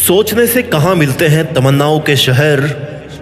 सोचने से कहाँ मिलते हैं तमन्नाओं के शहर,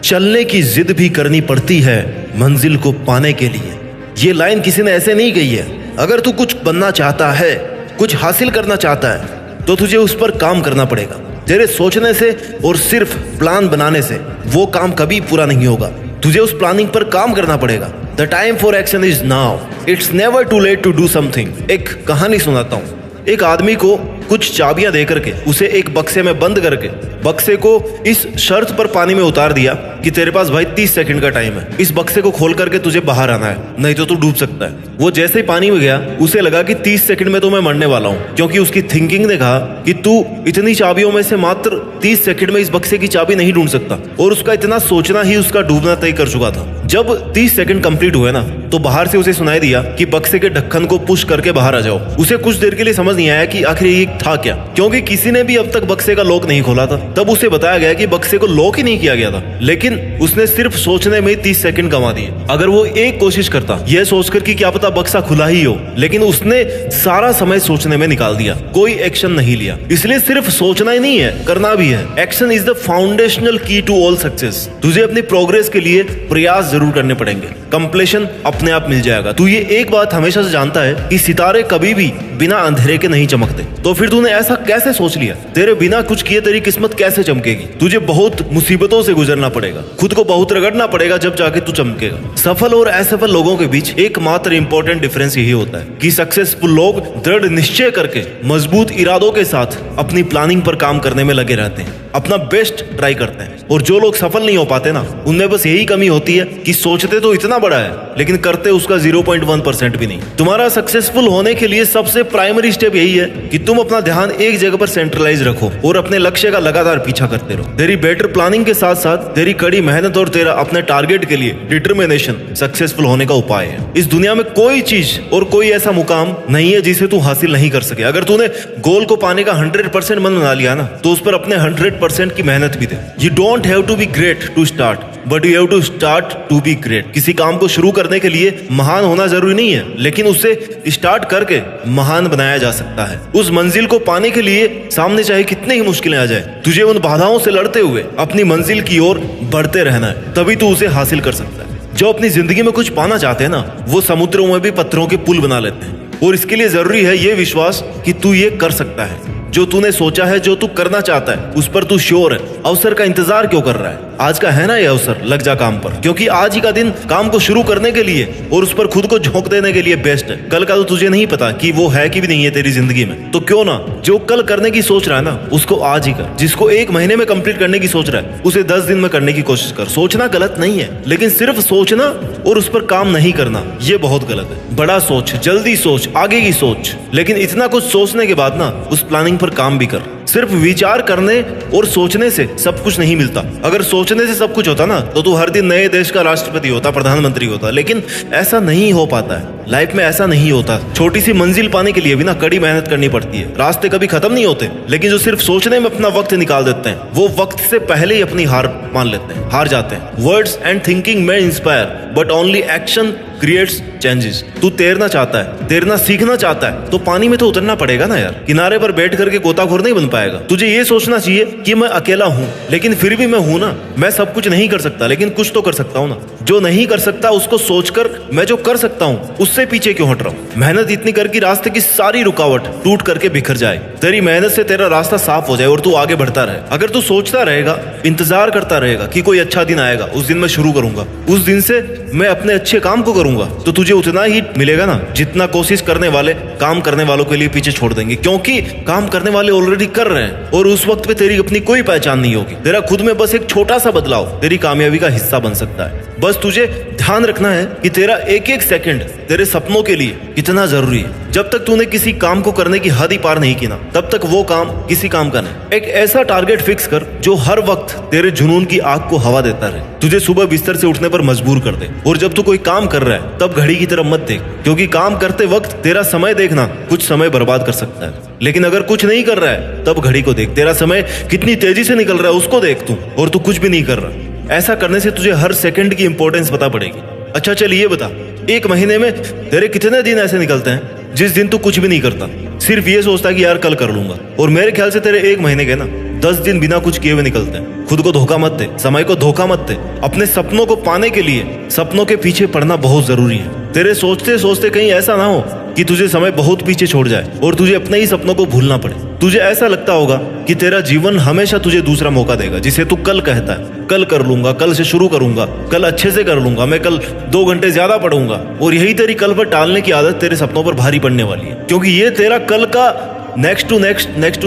चलने की जिद भी करनी पड़ती है मंजिल को पाने के लिए। ये लाइन किसी ने ऐसे नहीं कही है। अगर तू कुछ बनना चाहता है, कुछ हासिल करना चाहता है, तो तुझे उस पर काम करना पड़ेगा। तेरे सोचने से और सिर्फ प्लान बनाने से वो काम कभी पूरा नहीं होगा। तुझे उस प्लानिंग पर काम करना पड़ेगा। The time for action is now, it's never too late to do something. एक कहानी सुनाता हूँ। एक आदमी को कुछ चाबियां दे करके उसे एक बक्से में बंद करके बक्से को इस शर्त पर पानी में उतार दिया कि तेरे पास भाई 30 सेकंड का टाइम है, इस बक्से को खोल करके तुझे बाहर आना है, नहीं तो तू डूब सकता है। वो जैसे ही पानी में गया उसे लगा कि 30 सेकंड में तो मैं मरने वाला हूँ, क्योंकि उसकी थिंकिंग ने कहा कि तू इतनी चाबियों में से मात्र 30 सेकंड में इस बक्से की चाबी नहीं ढूंढ सकता। और उसका इतना सोचना ही उसका डूबना तय कर चुका था। जब 30 सेकंड कंप्लीट हुए ना, तो बाहर से उसे सुनाई दिया कि बक्से के ढक्कन को पुश करके बाहर आ जाओ। उसे कुछ देर के लिए समझ नहीं आया कि आखिर ये था क्या, क्योंकि किसी ने भी अब तक बक्से का लॉक नहीं खोला था। तब उसे बताया गया कि बक्से को लॉक ही नहीं किया गया था, लेकिन उसने सिर्फ सोचने में 30 सेकंड गंवा दिए। अगर वो एक कोशिश करता यह सोचकर कि क्या पता बक्सा खुला ही हो, लेकिन उसने सारा समय सोचने में निकाल दिया, कोई एक्शन नहीं लिया। इसलिए सिर्फ सोचना ही नहीं है, करना भी है। एक्शन इज द फाउंडेशनल की टू ऑल सक्सेस। तुझे अपनी प्रोग्रेस के लिए प्रयास जरूर करने पड़ेंगे, कंप्लीशन अपने आप मिल जाएगा। तू ये एक बात हमेशा से जानता है कि सितारे कभी भी बिना अंधेरे के नहीं चमकते, तो फिर तूने ऐसा कैसे सोच लिया? तेरे बिना कुछ किए तेरी किस्मत कैसे चमकेगी? तुझे बहुत मुसीबतों से गुजरना पड़ेगा, खुद को बहुत रगड़ना पड़ेगा, जब जाके तू चमकेगा। सफल और असफल लोगों के बीच एकमात्र इंपॉर्टेंट डिफरेंस यही होता है कि सक्सेसफुल लोग दृढ़ निश्चय करके मजबूत इरादों के साथ अपनी प्लानिंग पर काम करने में लगे रहते हैं, अपना बेस्ट ट्राई करते हैं। और जो लोग सफल नहीं हो पाते ना, उनमें बस यही कमी होती है कि सोचते तो इतना बड़ा है, लेकिन करते उसका 0.1% भी नहीं। तुम्हारा सक्सेसफुल होने के लिए सबसे प्राइमरी स्टेप यही है कि तुम अपना ध्यान एक जगह पर सेंट्रलाइज रखो और अपने लक्ष्य का लगातार पीछा करते रहो। तेरी बेटर प्लानिंग के साथ साथ तेरी कड़ी मेहनत और तेरा अपने टारगेट के लिए डिटर्मिनेशन सक्सेसफुल होने का उपाय है। इस दुनिया में कोई चीज और कोई ऐसा मुकाम नहीं है जिसे तू हासिल नहीं कर सके। अगर तूने गोल को पाने का 100% मन बना लिया ना, तो उस पर अपने 100% की मेहनत भी दे। You don't have to be great to start, but you have to start to be great. किसी काम को शुरू करने के लिए महान होना जरूरी नहीं है, लेकिन उसे स्टार्ट करके महान बनाया जा सकता है। उस मंजिल को पाने के लिए सामने चाहे कितने ही मुश्किलें आ जाए, तुझे उन बाधाओं से लड़ते हुए अपनी मंजिल की ओर बढ़ते रहना है, तभी तू उसे हासिल कर सकता है। जो अपनी जिंदगी में कुछ पाना चाहते हैं ना, वो समुद्रों में भी पत्थरों के पुल बना लेते हैं। और इसके लिए जरूरी है ये विश्वास कि तू ये कर सकता है। जो तूने सोचा है, जो तू करना चाहता है, उस पर तू श्योर है। अवसर का इंतजार क्यों कर रहा है? आज का है ना ये अवसर, लग जा काम पर, क्योंकि आज ही का दिन काम को शुरू करने के लिए और उस पर खुद को झोंक देने के लिए बेस्ट है। कल का तो तुझे नहीं पता कि वो है कि भी नहीं है तेरी जिंदगी में, तो क्यों ना जो कल करने की सोच रहा है ना, उसको आज ही कर। जिसको 1 महीने में कंप्लीट करने की सोच रहा है, उसे 10 दिन में करने की कोशिश कर। सोचना गलत नहीं है, लेकिन सिर्फ सोचना और उस पर काम नहीं करना, ये बहुत गलत है। बड़ा सोच, जल्दी सोच, आगे की सोच, लेकिन इतना कुछ सोचने के बाद ना उस प्लानिंग पर काम भी कर। सिर्फ विचार करने और सोचने से सब कुछ नहीं मिलता। अगर सोचने से सब कुछ होता ना, तो तू हर दिन नए देश का राष्ट्रपति होता, प्रधानमंत्री होता, लेकिन ऐसा नहीं हो पाता है। लाइफ में ऐसा नहीं होता। छोटी सी मंजिल पाने के लिए भी ना कड़ी मेहनत करनी पड़ती है। रास्ते कभी खत्म नहीं होते, लेकिन जो सिर्फ सोचने में अपना वक्त निकाल देते हैं, वो वक्त से पहले ही अपनी हार मान लेते हैं, हार जाते हैं। वर्ड्स एंड थिंकिंग में inspire, but only action creates changes. तू तैरना चाहता है, तैरना सीखना चाहता है, तो पानी में तो उतरना पड़ेगा ना यार। किनारे पर बैठ करके गोताखोर नहीं बन पाएगा। तुझे ये सोचना चाहिए कि मैं अकेला हूँ, लेकिन फिर भी मैं हूँ ना। मैं सब कुछ नहीं कर सकता, लेकिन कुछ तो कर सकता हूँ ना। जो नहीं कर सकता उसको सोचकर मैं जो कर सकता हूँ उससे पीछे क्यों हट रहा हूँ? मेहनत इतनी कर कि रास्ते की सारी रुकावट टूट करके बिखर जाए, तेरी मेहनत से तेरा रास्ता साफ हो जाए और तू आगे बढ़ता रहे। अगर तू सोचता रहेगा, इंतजार करता रहेगा कि कोई अच्छा दिन आएगा, उस दिन मैं शुरू करूंगा, उस दिन से मैं अपने अच्छे काम को करूंगा, तो तुझे उतना ही मिलेगा ना जितना कोशिश करने वाले काम करने वालों के लिए पीछे छोड़ देंगे। क्योंकि काम करने वाले ऑलरेडी कर रहे हैं और उस वक्त पे तेरी अपनी कोई पहचान नहीं होगी। तेरा खुद में बस एक छोटा सा बदलाव तेरी कामयाबी का हिस्सा बन सकता है। बस तुझे ध्यान रखना है कि तेरा एक एक सेकंड तेरे सपनों के लिए कितना जरूरी है। जब तक तूने किसी काम को करने की हद ही पार नहीं की ना, तब तक वो काम किसी काम का नहीं। एक ऐसा टारगेट फिक्स कर जो हर वक्त तेरे जुनून की आग को हवा देता रहे, तुझे सुबह बिस्तर से उठने पर मजबूर कर दे। और जब तू कोई काम कर रहा है, तब घड़ी की तरफ मत देख, क्योंकि काम करते वक्त तेरा समय देखना कुछ समय बर्बाद कर सकता है। लेकिन अगर कुछ नहीं कर रहा है, तब घड़ी को देख, तेरा समय कितनी तेजी से निकल रहा है उसको देख तू, और तू कुछ भी नहीं कर रहा। ऐसा करने से तुझे हर सेकंड की इंपॉर्टेंस पता पड़ेगी। अच्छा चल ये बता, 1 महीने में तेरे कितने दिन ऐसे निकलते हैं जिस दिन तू कुछ भी नहीं करता, सिर्फ ये सोचता कि यार कल कर लूंगा? और मेरे ख्याल से तेरे 1 महीने के ना 10 दिन बिना कुछ किए हुए निकलते हैं। खुद को धोखा मत दे, समय को धोखा मत दे। अपने सपनों को पाने के लिए सपनों के पीछे पड़ना बहुत जरूरी है। तेरे सोचते सोचते कहीं ऐसा ना हो कि तुझे समय बहुत पीछे छोड़ जाए और तुझे अपने ही सपनों को भूलना पड़े। तुझे ऐसा लगता होगा कि तेरा जीवन हमेशा तुझे दूसरा मौका देगा, जिसे तू कल कहता है, कल कर लूंगा, कल से शुरू करूंगा, कल अच्छे से कर लूंगा, मैं कल 2 घंटे ज्यादा पढ़ूंगा। और यही तेरी कल पर टालने की आदत तेरे सपनों पर भारी पड़ने वाली है, क्योंकि ये तेरा कल का नेक्स्ट टू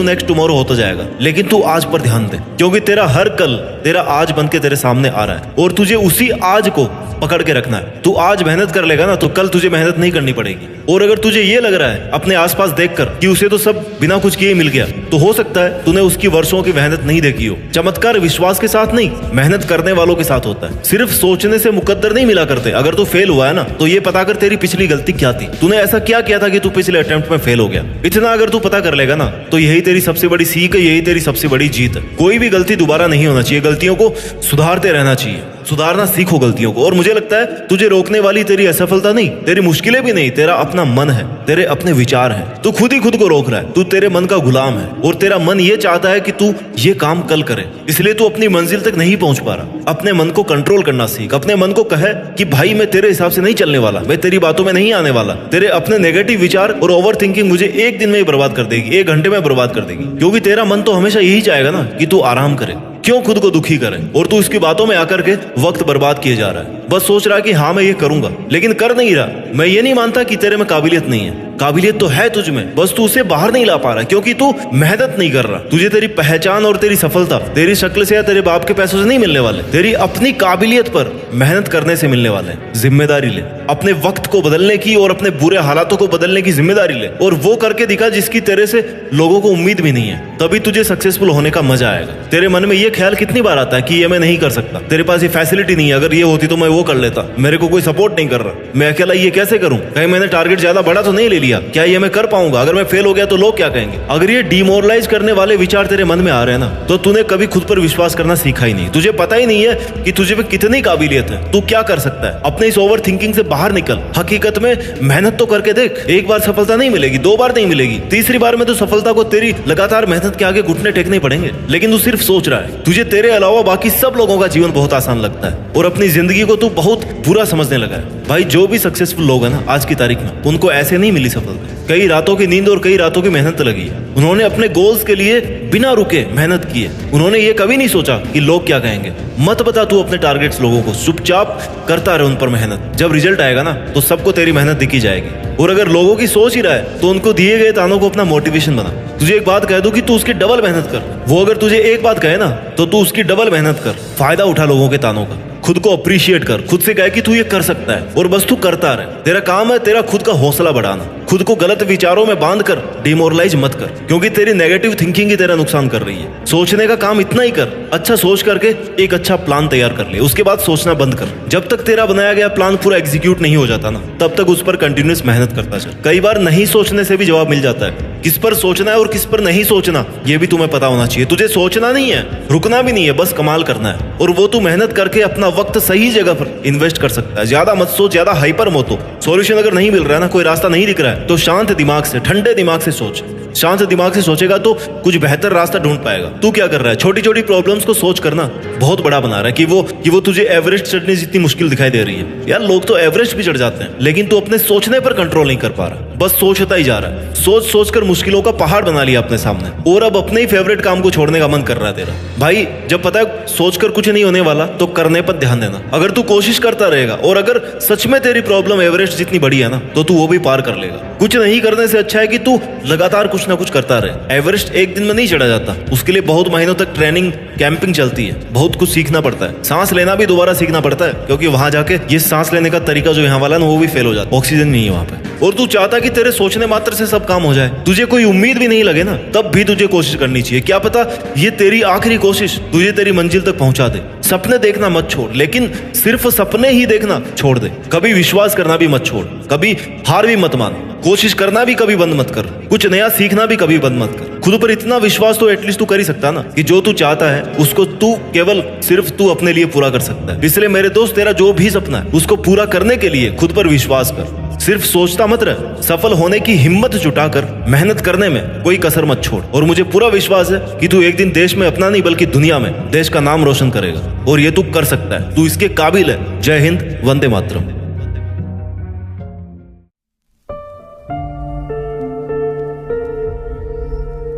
नेक्स्ट टुमारो होता जाएगा। लेकिन तू आज पर ध्यान दे, क्योंकि तेरा हर कल तेरा आज बन के तेरे सामने आ रहा है और तुझे उसी आज को पकड़ के रखना है। तू आज मेहनत कर लेगा ना तो कल तुझे मेहनत नहीं करनी पड़ेगी। और अगर तुझे ये लग रहा है अपने आसपास देखकर कि उसे तो सब बिना कुछ किए मिल गया, तो हो सकता है तूने उसकी वर्षों की मेहनत नहीं देखी हो। चमत्कार विश्वास के साथ नहीं, मेहनत करने वालों के साथ होता है। सिर्फ सोचने से मुकद्दर नहीं मिला करते। अगर तू फेल हुआ है ना तो ये पता कर तेरी पिछली गलती क्या थी, तूने ऐसा क्या किया था कि तू पिछले अटेम्प्ट में फेल हो गया। इतना अगर तू पता कर लेगा ना तो यही तेरी सबसे बड़ी सीख है, यही तेरी सबसे बड़ी जीत है। कोई भी गलती दोबारा नहीं होना चाहिए, गलतियों को सुधारते रहना चाहिए। सुधारना सीखो गलतियों को। और मुझे लगता है तुझे रोकने वाली तेरी असफलता नहीं, तेरी मुश्किलें भी नहीं, तेरा अपना मन है, तेरे अपने विचार हैं। तू खुद ही खुद को रोक रहा है। तू तेरे मन का गुलाम है और तेरा मन ये चाहता है कि तू ये काम कल करे, इसलिए तू अपनी मंजिल तक नहीं पहुंच पा रहा। अपने मन को कंट्रोल करना सीख। अपने मन को कहे कि भाई मैं तेरे हिसाब से नहीं चलने वाला, मैं तेरी बातों में नहीं आने वाला। तेरे अपने नेगेटिव विचार और ओवर थिंकिंग मुझे 1 दिन में ही बर्बाद कर देगी, 1 घंटे में बर्बाद कर देगी। क्योंकि तेरा मन तो हमेशा यही चाहेगा ना कि तू आराम करे, क्यों खुद को दुखी करे। और तू इसकी बातों में आकर के वक्त बर्बाद किए जा रहा है। बस सोच रहा है कि हाँ मैं ये करूंगा, लेकिन कर नहीं रहा। मैं ये नहीं मानता कि तेरे में काबिलियत नहीं है, काबिलियत तो है तुझ में, बस तू उसे बाहर नहीं ला पा रहा क्योंकि तू मेहनत नहीं कर रहा। तुझे तेरी पहचान और तेरी सफलता तेरी शक्ल से या तेरे बाप के पैसों से नहीं मिलने वाले, तेरी अपनी काबिलियत पर मेहनत करने से मिलने वाले। जिम्मेदारी ले, अपने वक्त को बदलने की और अपने बुरे हालातों को बदलने की जिम्मेदारी ले, और वो करके दिखा जिसकी तेरे से लोगों को उम्मीद भी नहीं है। तभी तुझे सक्सेसफुल होने का मजा आएगा। तेरे मन में ये ख्याल कितनी बार आता है कि ये मैं नहीं कर सकता, तेरे पास ये फैसिलिटी नहीं है, अगर ये होती तो मैं वो कर लेता, मेरे को कोई सपोर्ट नहीं कर रहा, मैं अकेला ये कैसे करूं, कहीं मैंने टारगेट ज्यादा बड़ा तो नहीं ले लिया, क्या ये मैं कर पाऊंगा, अगर मैं फेल हो गया तो लोग क्या कहेंगे। अगर ये डिमोरलाइज करने वाले विचार तेरे मन में आ रहे हैं ना तो तूने कभी खुद पर विश्वास करना सीखा ही नहीं। तुझे पता ही नहीं है कि तुझे में कितनी काबिलियत है, तू क्या कर सकता है। अपने इस ओवर थिंकिंग से बाहर निकल। हकीकत में मेहनत तो करके देख। एक बार सफलता नहीं मिलेगी, 2 बार नहीं मिलेगी, तीसरी बार में तो सफलता को तेरी लगातार मेहनत के आगे घुटने टेकने पड़ेंगे। लेकिन तू सिर्फ सोच रहा है। तुझे तेरे अलावा बाकी सब लोगों का जीवन बहुत आसान लगता है और अपनी जिंदगी को तू बहुत बुरा समझने लगा है। भाई जो भी सक्सेसफुल लोग हैं ना आज की तारीख में, उनको ऐसे नहीं मिली सफलता। कई रातों की नींद और कई रातों की मेहनत लगी है। उन्होंने अपने गोल्स के लिए बिना रुके मेहनत की है। उन्होंने ये कभी नहीं सोचा कि लोग क्या कहेंगे। मत बता तू अपने टारगेट्स लोगों को, चुपचाप करता रहे उन पर मेहनत। जब रिजल्ट आएगा ना तो सबको तेरी मेहनत दिखी जाएगी। और अगर लोगों की सोच ही रहा है तो उनको दिए गए तानों को अपना मोटिवेशन बना। तुझे एक बात कह दूं कि तू उसकी डबल मेहनत कर। वो अगर तुझे एक बात कहे ना तो तू उसकी डबल मेहनत कर। फायदा उठा लोगों के तानों का। खुद को अप्रिशिएट कर। खुद से कहे कि तू ये कर सकता है और बस तू करता रहे। तेरा काम है तेरा खुद का हौसला बढ़ाना। खुद को गलत विचारों में बांध कर डिमोरलाइज मत कर, क्योंकि तेरी नेगेटिव थिंकिंग ही तेरा नुकसान कर रही है। सोचने का काम इतना ही कर, अच्छा सोच करके एक अच्छा प्लान तैयार कर ले, उसके बाद सोचना बंद कर। जब तक तेरा बनाया गया प्लान पूरा एग्जीक्यूट नहीं हो जाता ना तब तक उस पर कंटिन्यूस मेहनत करता चल। कई बार नहीं सोचने से भी जवाब मिल जाता है। किस पर सोचना है और किस पर नहीं सोचना ये भी तुम्हें पता होना चाहिए। तुझे सोचना नहीं है, रुकना भी नहीं है, बस कमाल करना है। और वो तू मेहनत करके अपना वक्त सही जगह पर इन्वेस्ट कर सकता है। ज्यादा मत सोच, ज्यादा हाइपर मत हो। सॉल्यूशन अगर नहीं मिल रहा है ना, कोई रास्ता नहीं दिख रहा है, तो शांत दिमाग से, ठंडे दिमाग से सोच। शांत दिमाग से सोचेगा तो कुछ बेहतर रास्ता ढूंढ पाएगा। तू क्या कर रहा है, छोटी छोटी प्रॉब्लम्स को सोच करना बहुत बड़ा बना रहा है कि वो तुझे एवरेस्ट चढ़ने जितनी मुश्किल दिखाई दे रही है। यार लोग तो एवरेस्ट भी चढ़ जाते हैं, लेकिन तू अपने सोचने पर कंट्रोल नहीं कर पा रहा, बस सोचता ही जा रहा है। सोच सोच कर मुश्किलों का पहाड़ बना लिया अपने सामने, और अब अपने ही फेवरेट काम को छोड़ने का मन कर रहा है तेरा। भाई जब पता है सोचकर कुछ नहीं होने वाला तो करने पर ध्यान देना। अगर तू कोशिश करता रहेगा और अगर सच में तेरी प्रॉब्लम एवरेस्ट जितनी बड़ी है ना तो तू वो भी पार कर लेगा। कुछ नहीं करने से अच्छा है कि तू लगातार कुछ ना कुछ करता रहे। एवरेस्ट एक दिन में नहीं चढ़ा जाता, उसके लिए बहुत महीनों तक ट्रेनिंग कैंपिंग चलती है, बहुत कुछ सीखना पड़ता है। सांस लेना भी दोबारा सीखना पड़ता है, क्योंकि वहां जाके ये सांस लेने का तरीका जो यहाँ वाला ना वो भी फेल हो जाता है, ऑक्सीजन नहीं है वहां पे। और तू चाहता कि तेरे सोचने मात्र से सब काम हो जाए, तुझे कोई उम्मीद भी नहीं लगे ना तब भी तुझे कोशिश करनी चाहिए। क्या पता ये तेरी आखिरी कोशिश तुझे तेरी मंजिल तक पहुंचा दे। सपने देखना मत छोड़, लेकिन सिर्फ सपने ही देखना छोड़ दे। कभी विश्वास करना भी मत छोड़, कभी हार भी मत मान, कोशिश करना भी कभी बंद मत कर, कुछ नया सीखना भी कभी बंद मत कर। खुद पर इतना विश्वास तो एटलीस्ट तू कर ही सकता ना कि जो तू चाहता है उसको तू केवल सिर्फ तू अपने लिए पूरा कर सकता है। इसलिए मेरे दोस्त तेरा जो भी सपना है उसको पूरा करने के लिए खुद पर विश्वास कर। सिर्फ सोचता मत रह, सफल होने की हिम्मत जुटाकर मेहनत करने में कोई कसर मत छोड़। और मुझे पूरा विश्वास है कि तू एक दिन देश में अपना नहीं बल्कि दुनिया में देश का नाम रोशन करेगा, और ये तू कर सकता है। तू इसके काबिल है। जय हिंद, वंदे मातरम।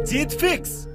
जीत फिक्स।